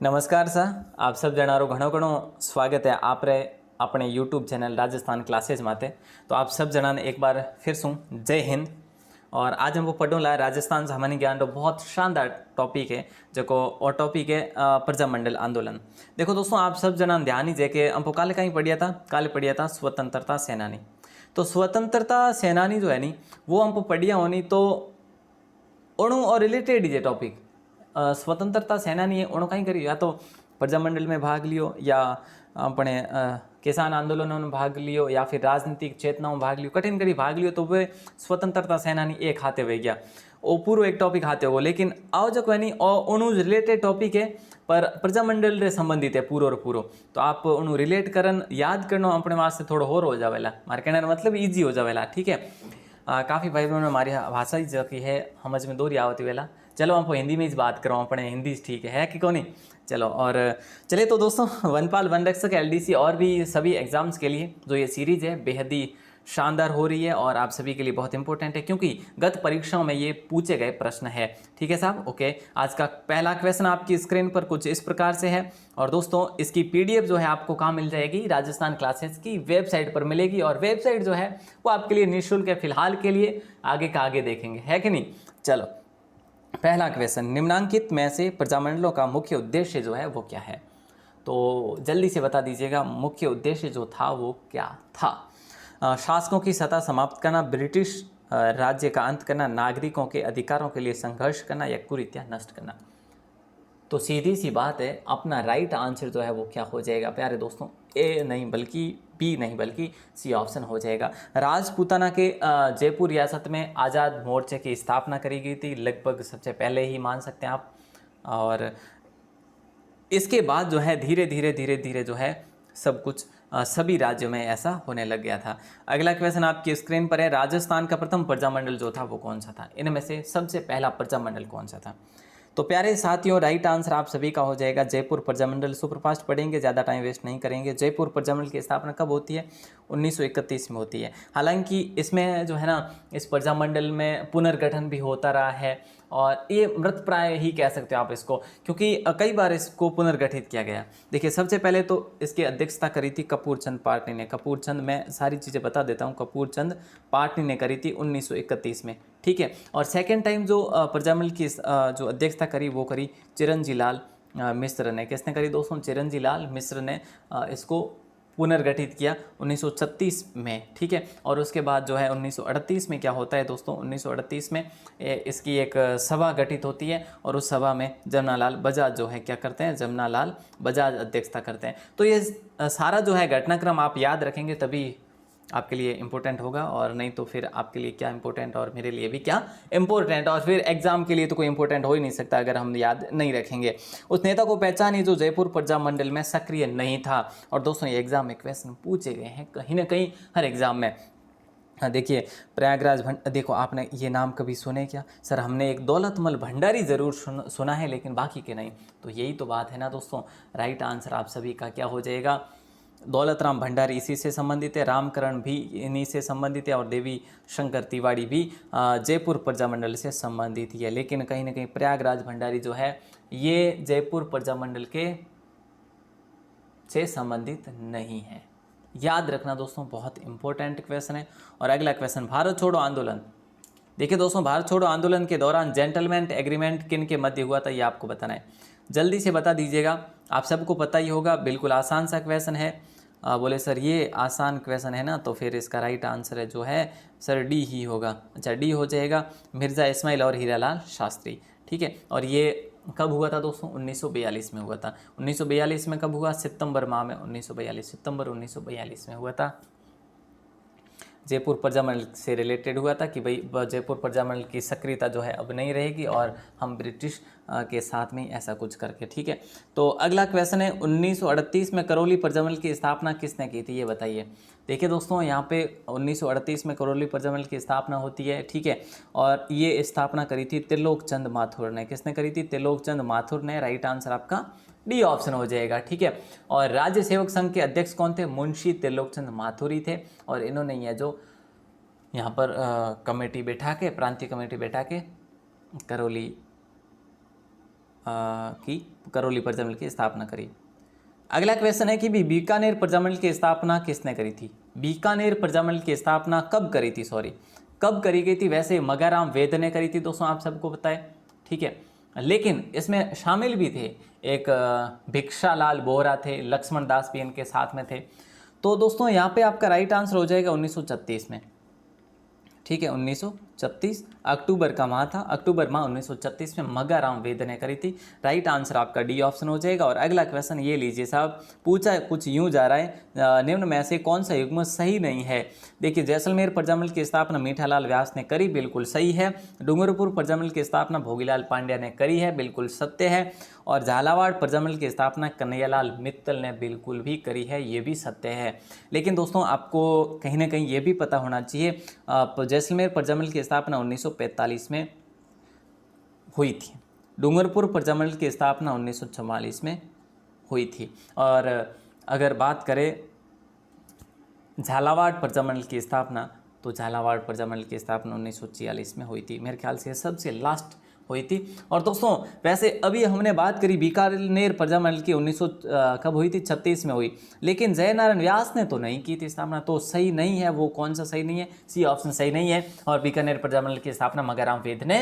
નમસ્કાર સર, આપ સબ જણારો ઘણો ઘણો સ્વાગત है अपने यूट्यूब चैनल राजस्थान क्लासेज माते। तो आप सब जना ने एक बार फिर सुन जय हिंद। और आज हमको पढ़ूँ ला राजस्थान सामान्य ज्ञान रो बहुत शानदार टॉपिक है जो और टॉपिक है प्रजामंडल आंदोलन। देखो दोस्तों, आप सब जना ध्यान ही कि हमको काले कहीं पढ़िया था स्वतंत्रता सेनानी। तो स्वतंत्रता सेनानी जो है नी वो हमको पढ़िया होनी तो ओणु और रिलेटेड ही टॉपिक स्वतंत्रता सेनानी है ओणु कहीं करी या तो प्रजामंडल में भाग लियो या अपने किसान आंदोलनों में भाग लियो या फिर राजनीतिक चेतनाओं में भाग लियो, कठिन करी भाग लियो तो वे स्वतंत्रता सेनानी एक हाथे वह गया वो पूरा एक टॉपिक हाथे हो। लेकिन आओ जो नहीं ओणु रिलेटेड टॉपिक है पर प्रजामंडल रे संबंधित है पूरो और पूरो। तो आप ओणु रिलेट करन याद करना अपने वास्ते थोड़ा और हो जावेला, मारे कहने का मतलब ईजी हो जावेला। ठीक है, काफ़ी भाई बहनों ने हमारी भाषा ही जो की है समझ में दूरी आवती वेला। चलो हमको हिंदी में ही बात करो, अपने हिंदी ठीक है कि कौन नहीं। चलो और चलिए तो दोस्तों, वनपाल वन रक्षक एलडीसी और भी सभी एग्जाम्स के लिए जो ये सीरीज़ है बेहद ही शानदार हो रही है और आप सभी के लिए बहुत इंपॉर्टेंट है क्योंकि गत परीक्षाओं में ये पूछे गए प्रश्न है। ठीक है साहब, ओके। आज का पहला क्वेश्चन आपकी स्क्रीन पर कुछ इस प्रकार से है और दोस्तों इसकी पीडीएफ जो है आपको कहाँ मिल जाएगी, राजस्थान क्लासेस की वेबसाइट पर मिलेगी। और वेबसाइट जो है वो आपके लिए निःशुल्क है फिलहाल के लिए, आगे का आगे देखेंगे, है कि नहीं। चलो पहला क्वेश्चन, निम्नांकित में से प्रजामंडलों का मुख्य उद्देश्य जो है वो क्या है। तो जल्दी से बता दीजिएगा मुख्य उद्देश्य जो था वो क्या था। शासकों की सत्ता समाप्त करना, ब्रिटिश राज्य का अंत करना, नागरिकों के अधिकारों के लिए संघर्ष करना या कुरीतियां नष्ट करना। तो सीधी सी बात है, अपना राइट आंसर जो है वो क्या हो जाएगा प्यारे दोस्तों, ए नहीं बल्कि बी नहीं बल्कि सी ऑप्शन हो जाएगा। राजपूताना के जयपुर रियासत में आज़ाद मोर्चे की स्थापना करी गई थी, लगभग सबसे पहले ही मान सकते हैं आप। और इसके बाद जो है धीरे धीरे जो है सब कुछ सभी राज्यों में ऐसा होने लग गया था। अगला क्वेश्चन आपकी स्क्रीन पर है, राजस्थान का प्रथम प्रजामंडल जो था वो कौन सा था। इनमें से सबसे पहला प्रजामंडल कौन सा था। तो प्यारे साथियों, राइट आंसर आप सभी का हो जाएगा जयपुर प्रजामंडल। सुपरफास्ट पढ़ेंगे, ज़्यादा टाइम वेस्ट नहीं करेंगे। जयपुर प्रजामंडल की स्थापना कब होती है, 1931 में होती है। हालांकि इसमें जो है ना इस प्रजामंडल में पुनर्गठन भी होता रहा है और ये मृत प्राय ही कह सकते हो आप इसको, क्योंकि कई बार इसको पुनर्गठित किया गया। देखिए सबसे पहले तो इसकी अध्यक्षता करी थी कपूर चंद पार्टी ने। कपूर चंद, मैं सारी चीज़ें बता देता हूँ, कपूर चंद पार्टी ने करी थी 1931 में। ठीक है, और सेकेंड टाइम जो प्रजामंडल की जो अध्यक्षता करी वो करी चिरंजी लाल मिश्र ने। किसने करी दोस्तों, चिरंजी लाल मिश्र ने इसको पुनर्गठित किया 1936 में। ठीक है, और उसके बाद जो है 1938 में क्या होता है दोस्तों, 1938 में इसकी एक सभा गठित होती है और उस सभा में जमनालाल बजाज जो है क्या करते हैं, जमनालाल बजाज अध्यक्षता करते हैं। तो ये सारा जो है घटनाक्रम आप याद रखेंगे तभी आपके लिए इम्पोर्टेंट होगा, और नहीं तो फिर आपके लिए क्या इम्पोर्टेंट और मेरे लिए भी क्या इम्पोर्टेंट, और फिर एग्जाम के लिए तो कोई इम्पोर्टेंट हो ही नहीं सकता अगर हम याद नहीं रखेंगे। उस नेता को पहचानिए जो जयपुर प्रजामंडल में सक्रिय नहीं था। और दोस्तों ये एग्जाम में क्वेश्चन पूछे गए हैं कहीं ना कहीं हर एग्जाम में। हाँ देखिए, प्रयागराज देखो आपने ये नाम कभी सुने क्या सर, हमने एक दौलतमल भंडारी ज़रूर सुना है लेकिन बाकी के नहीं। तो यही तो बात है ना दोस्तों, राइट आंसर आप सभी का क्या हो जाएगा, दौलत राम भंडारी इसी से संबंधित है, रामकरण भी इन्हीं से संबंधित है और देवी शंकर तिवारी भी जयपुर प्रजामंडल से संबंधित ही है। लेकिन कहीं ना कहीं प्रयागराज भंडारी जो है ये जयपुर प्रजामंडल के से संबंधित नहीं है। याद रखना दोस्तों, बहुत इंपॉर्टेंट क्वेश्चन है। और अगला क्वेश्चन, भारत छोड़ो आंदोलन। देखिए दोस्तों, भारत छोड़ो आंदोलन के दौरान जेंटलमैन एग्रीमेंट किन के मध्य हुआ था ये आपको बताना है। जल्दी से बता दीजिएगा, आप सबको पता ही होगा, बिल्कुल आसान सा क्वेश्चन है। बोले सर ये आसान क्वेश्चन है ना, तो फिर इसका राइट आंसर है जो है सर डी ही होगा। अच्छा डी हो जाएगा, मिर्ज़ा इस्माइल और हीरालाल शास्त्री। ठीक है, और ये कब हुआ था दोस्तों, 1942 में हुआ था। 1942 में कब हुआ, सितंबर माह में 1942, सितंबर 1942 में हुआ था। जयपुर प्रजामंडल से रिलेटेड हुआ था कि भाई जयपुर प्रजामंडल की सक्रियता जो है अब नहीं रहेगी और हम ब्रिटिश के साथ में ऐसा कुछ करके। ठीक है, तो अगला क्वेश्चन है, 1938 में करौली प्रजामंडल की स्थापना किसने की थी ये बताइए। देखिए दोस्तों, यहाँ पे 1938 में करौली प्रजामंडल की स्थापना होती है। ठीक है, और ये स्थापना करी थी त्रिलोक चंद माथुर ने। किसने करी थी, त्रिलोक चंद माथुर ने। राइट आंसर आपका डी ऑप्शन हो जाएगा। ठीक है, और राज्य सेवक संघ के अध्यक्ष कौन थे, मुंशी त्रिलोकचंद माथुरी थे। और इन्होंने यह जो यहाँ पर कमेटी बैठा के, प्रांतीय कमेटी बैठा के करौली की करौली प्रजामंडल की स्थापना करी। अगला क्वेश्चन है कि भी बीकानेर प्रजामंडल की स्थापना किसने करी थी? बीकानेर प्रजामंडल की स्थापना कब करी थी, कब करी गई थी? वैसे मगाराम वेद ने करी थी दोस्तों, आप सबको पता है, ठीक है। लेकिन इसमें शामिल भी थे एक भिक्षालाल बोहरा थे, लक्ष्मण दास भी इनके साथ में थे। तो दोस्तों यहाँ पे आपका राइट आंसर हो जाएगा 1936 में, ठीक है। 1936 अक्टूबर का माह था, अक्टूबर माह 1936 में मगाराम वेद ने करी थी। राइट आंसर आपका डी ऑप्शन हो जाएगा। और अगला क्वेश्चन ये लीजिए साहब, पूछा कुछ यूं जा रहा है, निम्न में से कौन सा युग्म सही नहीं है? देखिए, जैसलमेर प्रजामंडल की स्थापना मीठालाल व्यास ने करी, बिल्कुल सही है। डूंगरपुर प्रजामंडल की स्थापना भोगीलाल पांड्या ने करी है, बिल्कुल सत्य है। और झालावाड़ प्रजामंडल की स्थापना कन्हैयालाल मित्तल ने बिल्कुल भी करी है, ये भी सत्य है। लेकिन दोस्तों आपको कहीं ना कहीं ये भी पता होना चाहिए, जैसलमेर प्रजामंडल की स्थापना 1945 में हुई थी, डूंगरपुर प्रजामंडल की स्थापना 1944 में हुई थी। और अगर बात करें झालावाड़ प्रजामंडल की स्थापना, तो झालावाड़ प्रजामंडल की स्थापना 1946 में हुई थी, मेरे ख्याल से सबसे लास्ट हुई थी। और दोस्तों वैसे अभी हमने बात करी बीकानेर प्रजामंडल की 1900 कब हुई थी? 36 में हुई। लेकिन जयनारायण व्यास ने तो नहीं की थी स्थापना, तो सही नहीं है। वो कौन सा सही नहीं है? सी ऑप्शन सही नहीं है। और बीकानेर प्रजामंडल की स्थापना मगाराम वेद ने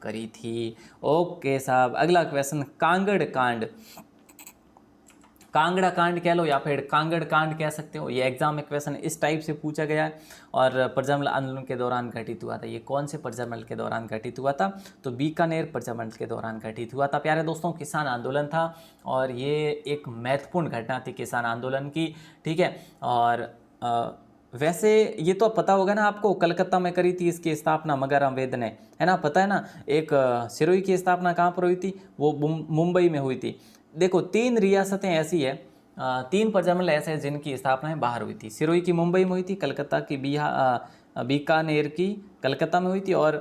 करी थी। ओके साहब, अगला क्वेश्चन, कांगड़ कांड, कांगड़ा कांड कह लो या फिर कांगड़ कांड कह सकते हो, ये एग्जाम में क्वेश्चन इस टाइप से पूछा गया है और प्रजामंडल आंदोलन के दौरान घटित हुआ था। ये कौन से प्रजामंडल के दौरान घटित हुआ था? तो बीकानेर प्रजामंडल के दौरान घटित हुआ था। प्यारे दोस्तों, किसान आंदोलन था और ये एक महत्वपूर्ण घटना थी किसान आंदोलन की, ठीक है। और वैसे ये तो पता होगा ना आपको, कलकत्ता में करी थी इसकी स्थापना मगाराम वेद ने, है ना, पता है ना। एक सिरोही की स्थापना कहाँ पर हुई थी? वो मुंबई में हुई थी। देखो, 3 रियासतें ऐसी है, 3 प्रजामंडल ऐसे हैं जिनकी स्थापना बाहर हुई थी। सिरोही की मुंबई में हुई थी, कलकत्ता की बीकानेर की कलकत्ता में हुई थी, और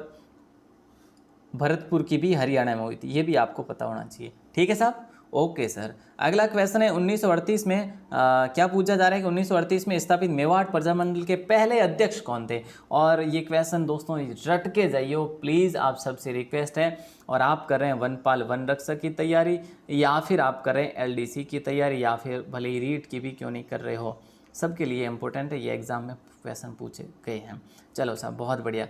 भरतपुर की भी हरियाणा में हुई थी। ये भी आपको पता होना चाहिए, ठीक है साहब। ओके सर, अगला क्वेश्चन है 1938 में क्या पूछा जा रहा है कि 1938 में स्थापित मेवाड़ प्रजामंडल के पहले अध्यक्ष कौन थे? और ये क्वेश्चन दोस्तों रट के जाइए प्लीज़, आप सबसे रिक्वेस्ट है। और आप कर रहे हैं वनपाल वन रक्षक की तैयारी, या फिर आप कर रहे हैं एलडीसी की तैयारी, या फिर भले ही रीट की भी क्यों नहीं कर रहे हो, सबके लिए इंपॉर्टेंट है, ये एग्जाम में क्वेश्चन पूछे गए हैं। चलो साहब, बहुत बढ़िया।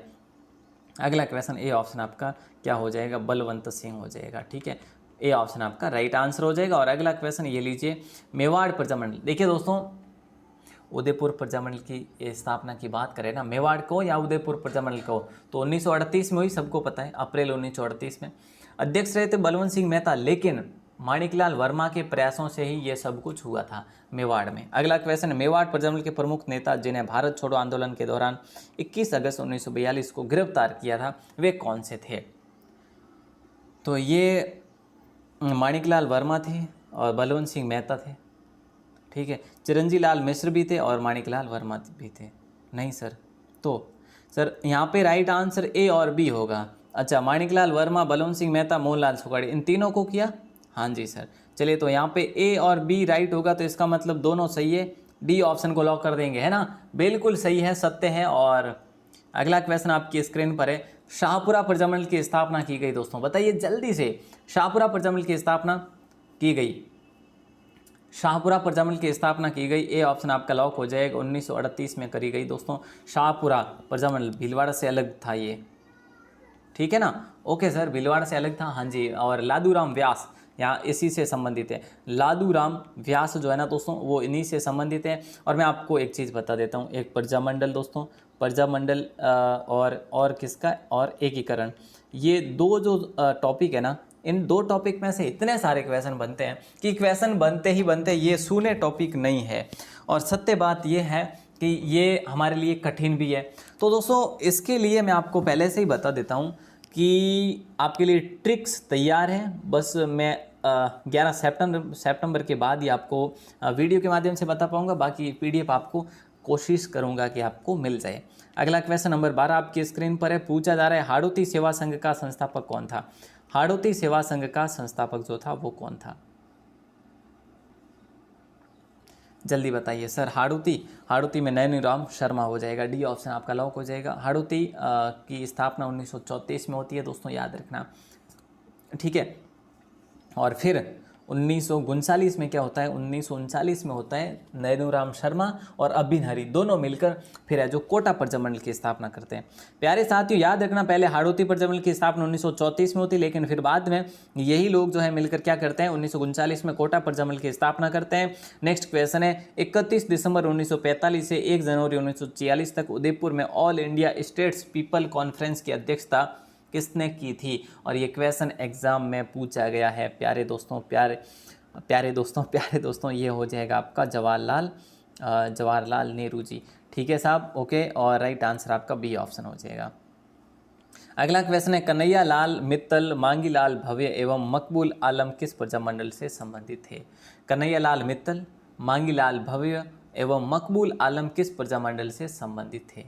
अगला क्वेश्चन ए ऑप्शन आपका क्या हो जाएगा? बलवंत सिंह हो जाएगा, ठीक है। ए ऑप्शन आपका राइट आंसर हो जाएगा। और अगला क्वेश्चन ये लीजिए, मेवाड़ प्रजामंडल। देखिए दोस्तों, उदयपुर प्रजामंडल की स्थापना की बात करें ना, मेवाड़ को या उदयपुर प्रजामंडल को, तो 1938 में हुई, सबको पता है, अप्रैल 1938 में। अध्यक्ष रहे थे बलवंत सिंह मेहता, लेकिन माणिकलाल वर्मा के प्रयासों से ही ये सब कुछ हुआ था मेवाड़ में। अगला क्वेश्चन, मेवाड़ प्रजामंडल के प्रमुख नेता जिन्हें भारत छोड़ो आंदोलन के दौरान 21 अगस्त 1942 को गिरफ्तार किया था, वे कौन से थे? तो ये माणिकलाल वर्मा थे और बलवंत सिंह मेहता थे, ठीक है। चिरंजी लाल मिश्र भी थे और माणिकलाल वर्मा भी थे। नहीं सर, तो सर यहाँ पे राइट आंसर ए और बी होगा। अच्छा, माणिकलाल वर्मा, बलवंत सिंह मेहता, मोहनलाल सुखाड़ी, इन तीनों को किया। हाँ जी सर, चलिए, तो यहाँ पे ए और बी राइट होगा, तो इसका मतलब दोनों सही है। डी ऑप्शन को लॉक कर देंगे, है ना, बिल्कुल सही है, सत्य है। और अगला क्वेश्चन आपकी स्क्रीन पर है, शाहपुरा प्रजामंडल की स्थापना की गई। दोस्तों बताइए जल्दी से, शाहपुरा प्रजामंडल की स्थापना की गई, शाहपुरा प्रजामंडल की स्थापना की गई। ए ऑप्शन आपका लॉक हो जाएगा, 1938 में करी गई। दोस्तों शाहपुरा प्रजामंडल भीलवाड़ा से अलग था ये, ठीक है ना। ओके सर, भीलवाड़ा से अलग था, हाँ जी। और लादूराम व्यास यहाँ इसी से संबंधित है। लादूराम व्यास जो है ना दोस्तों, वो इन्हीं से संबंधित है। और मैं आपको एक चीज़ बता देता हूँ, एक प्रजामंडल दोस्तों, प्रजामंडल और किसका, और एकीकरण, ये दो जो टॉपिक है ना, इन 2 टॉपिक में से इतने सारे क्वेश्चन बनते हैं कि क्वेश्चन बनते ही बनते ये शून्य टॉपिक नहीं है। और सत्य बात ये है कि ये हमारे लिए कठिन भी है। तो दोस्तों इसके लिए मैं आपको पहले से ही बता देता हूँ कि आपके लिए ट्रिक्स तैयार हैं। बस मैं 11 सितंबर के बाद ही आपको वीडियो के माध्यम से बता पाऊँगा, बाकी PDF आपको कोशिश करूँगा कि आपको मिल जाए। अगला क्वेश्चन नंबर 12 आपकी स्क्रीन पर है, पूछा जा रहा है, हाड़ौती सेवा संघ का संस्थापक कौन था? हाड़ौती सेवा संघ का संस्थापक जो था वो कौन था? जल्दी बताइए सर। हाड़ौती में नैनीराम शर्मा हो जाएगा, डी ऑप्शन आपका लॉक हो जाएगा। हाड़ौती की स्थापना 1934 में होती है दोस्तों, याद रखना, ठीक है। और फिर 1939 में क्या होता है, 1939 में होता है नैनूराम शर्मा और अभिन हरी दोनों मिलकर फिर है जो कोटा प्रजामंडल की स्थापना करते हैं। प्यारे साथियों, याद रखना पहले हाड़ौती प्रजामंडल की स्थापना 1934 में होती, लेकिन फिर बाद में यही लोग जो है मिलकर क्या करते हैं, 1939 में कोटा प्रजामंडल की स्थापना करते हैं। नेक्स्ट क्वेश्चन है, 31 दिसंबर 1945 से 1 जनवरी 1946 तक उदयपुर में all India states people conference की अध्यक्षता किसने की थी? और ये क्वेश्चन एग्जाम में पूछा गया है प्यारे दोस्तों, प्यारे दोस्तों, ये हो जाएगा आपका जवाहरलाल नेहरू जी। ठीक है साहब, ओके। और राइट आंसर आपका बी ऑप्शन हो जाएगा। अगला क्वेश्चन है, कन्हैया लाल मित्तल, मांगीलाल भव्य एवं मकबूल आलम किस प्रजामंडल से संबंधित थे? कन्हैया लाल मित्तल, मांगीलाल भव्य एवं मकबूल आलम किस प्रजामंडल से संबंधित थे?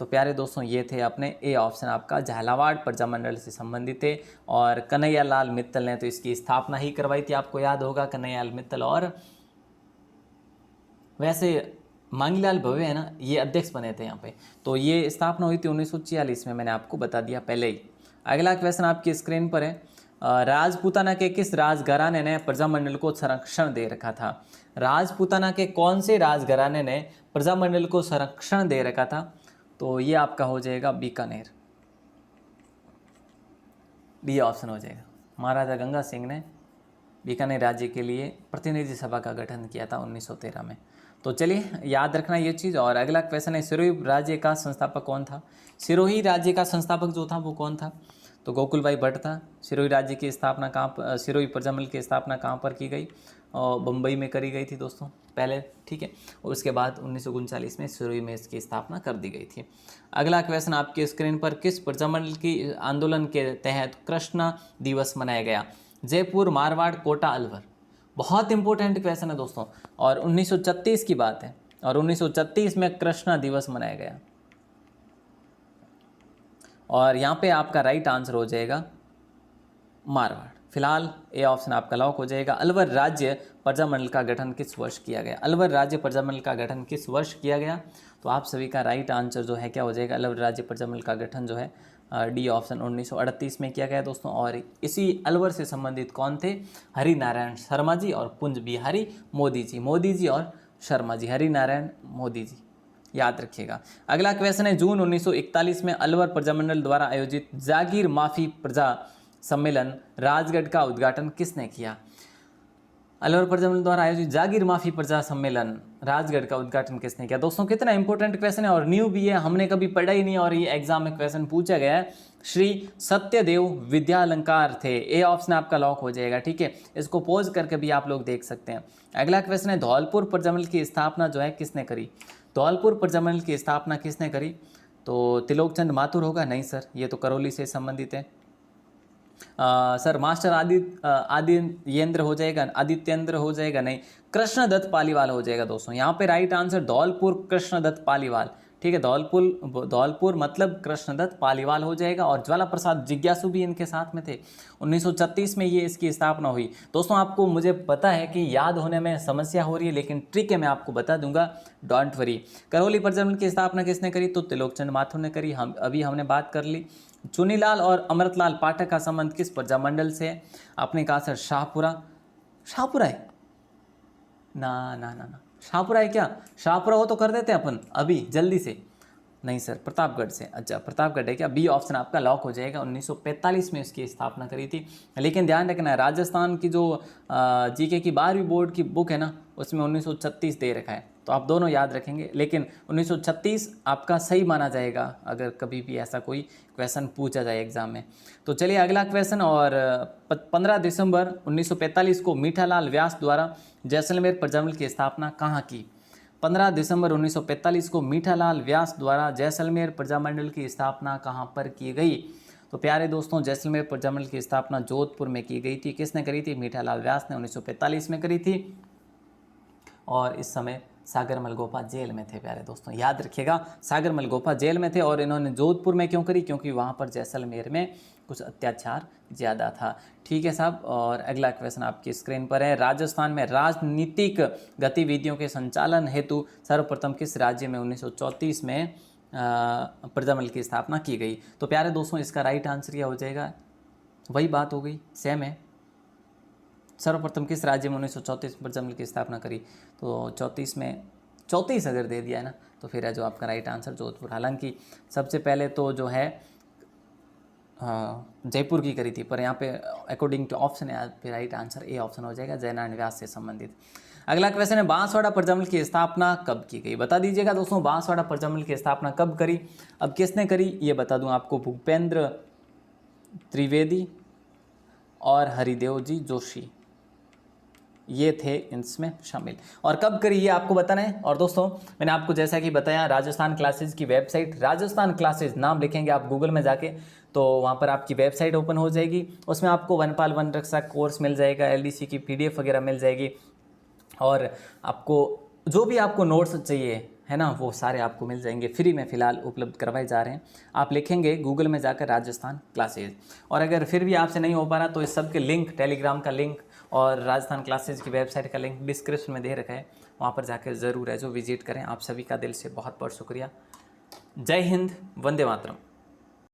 तो प्यारे दोस्तों, ये थे अपने ए ऑप्शन आपका झालावाड़ प्रजामंडल से संबंधित थे। और कन्हैया लाल मित्तल ने तो इसकी स्थापना ही करवाई थी, आपको याद होगा कन्हैया लाल मित्तल। और वैसे मांगीलाल भव्य है ना, ये अध्यक्ष बने थे यहाँ पे। तो ये स्थापना हुई थी 1946 में, मैंने आपको बता दिया पहले ही। अगला क्वेश्चन आपकी स्क्रीन पर है, राजपूताना के किस राजघराने ने प्रजामंडल को संरक्षण दे रखा था? राजपूताना के कौन से राजघराने ने प्रजामंडल को संरक्षण दे रखा था? तो ये आपका हो जाएगा बीकानेर, डी ऑप्शन हो जाएगा। महाराजा गंगा सिंह ने बीकानेर राज्य के लिए प्रतिनिधि सभा का गठन किया था 1913 में। तो चलिए याद रखना ये चीज़। और अगला क्वेश्चन है, सिरोही राज्य का संस्थापक कौन था? सिरोही राज्य का संस्थापक जो था वो कौन था? तो गोकुलभाई भट्ट था। सिरोही राज्य की स्थापना सिरोही प्रजामंडल की स्थापना कहाँ पर की गई? और बम्बई में करी गई थी दोस्तों पहले, ठीक है। और उसके बाद 1939 में सिरोही में इसकी स्थापना कर दी गई थी। अगला क्वेश्चन आपके स्क्रीन पर, किस प्रजामंडल की आंदोलन के तहत कृष्णा दिवस मनाया गया? जयपुर, मारवाड़, कोटा, अलवर। बहुत इंपॉर्टेंट क्वेश्चन है दोस्तों। और 1936 की बात है, और 1936 में कृष्णा दिवस मनाया गया। और यहाँ पे आपका राइट आंसर हो जाएगा मारवाड़। फिलहाल ए ऑप्शन आपका लॉक हो जाएगा। अलवर राज्य प्रजामंडल का गठन किस वर्ष किया गया? अलवर राज्य प्रजामंडल का गठन किस वर्ष किया गया? तो आप सभी का राइट आंसर जो है क्या हो जाएगा? अलवर राज्य प्रजामंडल का गठन जो है डी ऑप्शन 1938 में किया गया दोस्तों। और इसी अलवर से संबंधित कौन थे? हरि नारायण शर्मा जी और कुंज बिहारी मोदी जी और शर्मा जी, हरि नारायण मोदी जी, याद रखिएगा। अगला क्वेश्चन है, जून 1941 में अलवर प्रजामंडल द्वारा आयोजित जागीर माफी प्रजा सम्मेलन राजगढ़ का उद्घाटन किसने किया? अलवर प्रजामंडल द्वारा आयोजित जागीर माफी प्रजा सम्मेलन राजगढ़ का उद्घाटन किसने किया? दोस्तों कितना इंपॉर्टेंट क्वेश्चन है और न्यू भी है, हमने कभी पढ़ा ही नहीं और ये एग्जाम में क्वेश्चन पूछा गया है। श्री सत्यदेव विद्यालंकार थे। ए ऑप्शन आपका लॉक हो जाएगा, ठीक है। इसको पोज करके भी आप लोग देख सकते हैं। अगला क्वेश्चन है, धौलपुर प्रजामंडल की स्थापना जो है किसने करी? धौलपुर प्रजामंडल की स्थापना किसने करी? तो तिलोकचंद माथुर होगा? नहीं सर, ये तो करौली से संबंधित है। सर मास्टर आदित्येंद्र हो जाएगा? आदित्येंद्र हो जाएगा? नहीं, कृष्णदत्त पालीवाल हो जाएगा दोस्तों। यहाँ पे राइट आंसर धौलपुर कृष्णदत्त पालीवाल, ठीक है। धौलपुर मतलब कृष्णदत्त पालीवाल हो जाएगा। और ज्वाला प्रसाद जिज्ञासु भी इनके साथ में थे। 1936 में ये इसकी स्थापना हुई। दोस्तों आपको मुझे पता है कि याद होने में समस्या हो रही है, लेकिन ट्रिक है, मैं आपको बता दूंगा, डोंट वरी। करौली प्रजामंडल की स्थापना किसने करी? तो तिलोकचंद माथुर ने करी। अभी हमने बात कर ली। चुनीलाल और अमृतलाल पाठक का संबंध किस प्रजामंडल से है? आपने कहा सर शाहपुरा है ना, शाहपुरा है क्या? शाहपुरा हो तो कर देते हैं अपन अभी जल्दी से। नहीं सर, प्रतापगढ़ से। अच्छा, प्रतापगढ़ है क्या? बी ऑप्शन आपका लॉक हो जाएगा। 1945 में इसकी स्थापना करी थी। लेकिन ध्यान रखना, राजस्थान की जो जीके की 12वीं बोर्ड की बुक है ना, उसमें 1936 दे रखा है, तो आप दोनों याद रखेंगे। लेकिन 1936 आपका सही माना जाएगा अगर कभी भी ऐसा कोई क्वेश्चन पूछा जाए एग्जाम में। तो चलिए अगला क्वेश्चन। और 15 दिसंबर 1945 को मीठालाल व्यास द्वारा जैसलमेर प्रजामंडल की स्थापना कहाँ की? 15 दिसंबर 1945 को मीठालाल व्यास द्वारा जैसलमेर प्रजामंडल की स्थापना कहाँ पर की गई? तो प्यारे दोस्तों, जैसलमेर प्रजामंडल की स्थापना जोधपुर में की गई थी। किसने करी थी? मीठालाल व्यास ने 1945 में करी थी। और इस समय सागर मलगोपा जेल में थे प्यारे दोस्तों, याद रखिएगा, सागर मलगोपा जेल में थे। और इन्होंने जोधपुर में क्यों करी? क्योंकि वहाँ पर जैसलमेर में कुछ अत्याचार ज़्यादा था। ठीक है साहब। और अगला क्वेश्चन आपकी स्क्रीन पर है, राजस्थान में राजनीतिक गतिविधियों के संचालन हेतु सर्वप्रथम किस राज्य में 1934 में प्रजामंडल की स्थापना की गई? तो प्यारे दोस्तों, इसका राइट आंसर क्या हो जाएगा? वही बात हो गई, सेम है। सर्वप्रथम किस राज्य में 1934 में प्रजामंडल की स्थापना करी? तो 34 में 34 अगर दे दिया है ना तो फिर है जो आपका राइट आंसर जोधपुर। हालांकि सबसे पहले तो जो है जयपुर की करी थी, पर यहाँ पे अकॉर्डिंग टू ऑप्शन है फिर राइट आंसर ए ऑप्शन हो जाएगा, जयनारायण व्यास से संबंधित। अगला क्वेश्चन है बांसवाड़ा प्रजामंडल की स्थापना कब की गई? बता दीजिएगा दोस्तों, बांसवाड़ा प्रजामंडल की स्थापना कब करी? अब किसने करी ये बता दूं आपको, भूपेंद्र त्रिवेदी और हरिदेव जी जोशी, ये थे इसमें शामिल। और कब करी ये आपको बताना है। और दोस्तों मैंने आपको जैसा कि बताया, राजस्थान क्लासेज की वेबसाइट, राजस्थान क्लासेज नाम लिखेंगे आप गूगल में जाके तो वहाँ पर आपकी वेबसाइट ओपन हो जाएगी। उसमें आपको वनपाल वन रक्षक कोर्स मिल जाएगा, LDC की PDF वगैरह मिल जाएगी, और आपको जो भी आपको नोट्स चाहिए है ना वो सारे आपको मिल जाएंगे, फ्री में फ़िलहाल उपलब्ध करवाए जा रहे हैं। आप लिखेंगे गूगल में जाकर राजस्थान क्लासेज, और अगर फिर भी आपसे नहीं हो पा रहा तो इस सब के लिंक, टेलीग्राम का लिंक और राजस्थान क्लासेज की वेबसाइट का लिंक डिस्क्रिप्शन में दे रखा है, वहाँ पर जाकर ज़रूर है जो विजिट करें। आप सभी का दिल से बहुत बहुत शुक्रिया। जय हिंद, वंदे मातरम।